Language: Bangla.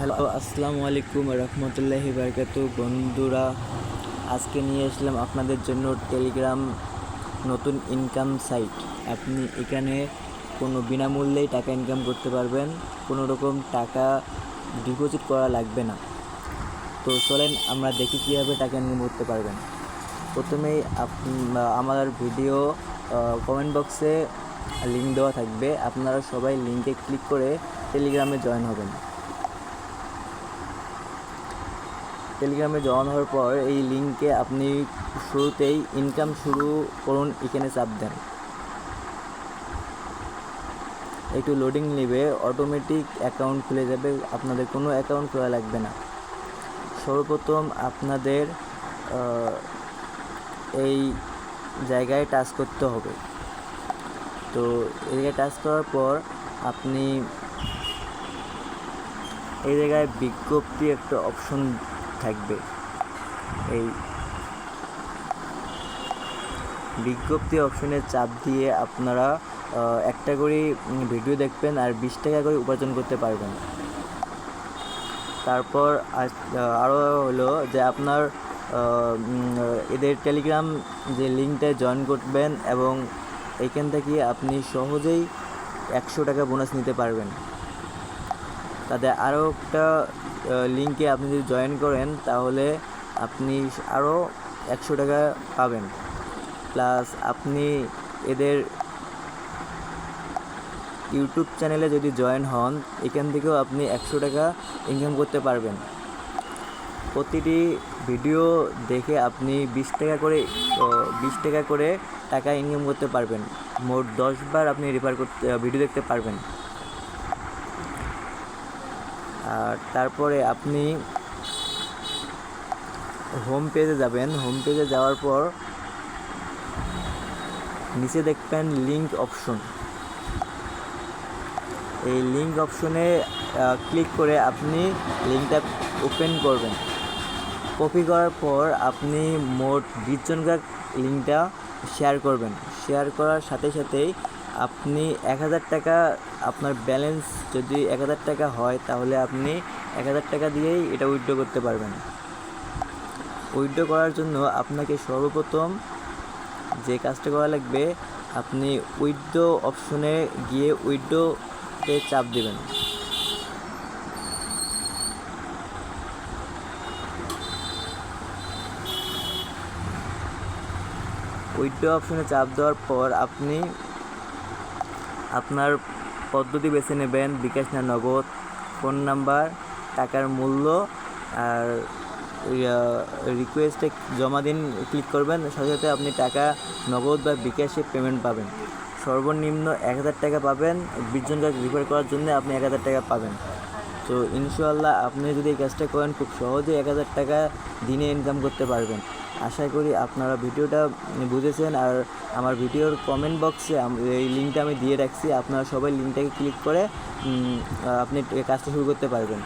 হ্যালো, আসসালামু আলাইকুম রহমতুল্লাহি বারকাতু। বন্ধুরা, আজকে নিয়ে আসলাম আপনাদের জন্য টেলিগ্রাম নতুন ইনকাম সাইট। আপনি এখানে কোনো বিনামূল্যেই টাকা ইনকাম করতে পারবেন, কোনো রকম টাকা ডিপোজিট করা লাগবে না। তো চলেন আমরা দেখি কীভাবে টাকা ইনকাম করতে পারবেন। প্রথমেই আমার ভিডিও কমেন্ট বক্সে লিঙ্ক দেওয়া থাকবে, আপনারা সবাই লিঙ্কে ক্লিক করে টেলিগ্রামে জয়েন হবেন। টেলিগ্রামে জয়েন হওয়ার পর এই লিঙ্কে আপনি শুরুতেই ইনকাম শুরু করুন এখানে চাপ দেন। একটু লোডিং নেবে, অটোমেটিক অ্যাকাউন্ট খুলে যাবে, আপনাদের কোনো অ্যাকাউন্ট খোলা লাগবে না। সর্বপ্রথম আপনাদের এই জায়গায় টাচ করতে হবে। তো এই জায়গায় টাচ করার পর আপনি এই জায়গায় বিজ্ঞপ্তি একটা অপশন থাকবে। এই বিজ্ঞপ্তি অপশনে চাপ দিয়ে আপনারা একটা করে ভিডিও দেখবেন আর 20 টাকা করে উপার্জন করতে পারবেন। তারপর আরও হলো যে আপনার এদের টেলিগ্রাম যে লিঙ্কটায় জয়েন করবেন এবং এইখান থেকে আপনি সহজেই 100 টাকা বোনাস নিতে পারবেন। তাদের আরও একটা লিঙ্কে আপনি যদি জয়েন করেন তাহলে আপনি আরও 100 টাকা পাবেন। প্লাস আপনি এদের ইউটিউব চ্যানেলে যদি জয়েন হন, এখান থেকেও আপনি 100 টাকা ইনকাম করতে পারবেন। প্রতিটি ভিডিও দেখে আপনি 20 টাকা করে টাকা ইনকাম করতে পারবেন। মোট 10 বার আপনি ভিডিও দেখতে পারবেন। আর তারপরে আপনি হোম পেজে যাবেন। হোম পেজে যাওয়ার পর নিচে দেখবেন লিঙ্ক অপশন। এই লিঙ্ক অপশনে ক্লিক করে আপনি লিঙ্কটা ওপেন করবেন। কপি করার পর আপনি মোট 20 জনকে লিঙ্কটা শেয়ার করবেন। শেয়ার করার সাথে সাথেই আপনি 1000 টাকা, আপনার ব্যালেন্স যদি 1000 টাকা হয় তাহলে আপনি 1000 টাকা দিয়েই এটা উইথড্র করতে পারবেন। উইথড্র করার জন্য আপনাকে সর্বপ্রথম যে কাজটা করা লাগবে, আপনি উইথড্র অপশনে গিয়ে উইথড্রতে চাপ দেবেন। উইথড্র অপশনে চাপ দেওয়ার পর আপনি আপনার পদ্ধতি বেছে নেবেন, বিকাশ না নগদ, ফোন নাম্বার, টাকার মূল্য আর রিকোয়েস্টে জমা দিন ক্লিক করবেন। সাথে সাথে আপনি টাকা নগদ বা বিকাশে পেমেন্ট পাবেন। সর্বনিম্ন 1000 টাকা পাবেন। 20 জনকে রিফার করার জন্য আপনি 1000 টাকা পাবেন। তো ইনশাআল্লাহ আপনি যদি এই কাজটা করেন খুব সহজেই 1000 টাকা দিনে ইনকাম করতে পারবেন। আশা করি আপনারা ভিডিওটা বুঝেছেন। আর আমার ভিডিওর কমেন্ট বক্সে এই লিঙ্কটা আমি দিয়ে রাখছি, আপনারা সবাই লিঙ্কটাকে ক্লিক করে আপনি কাজটা শুরু করতে পারবেন।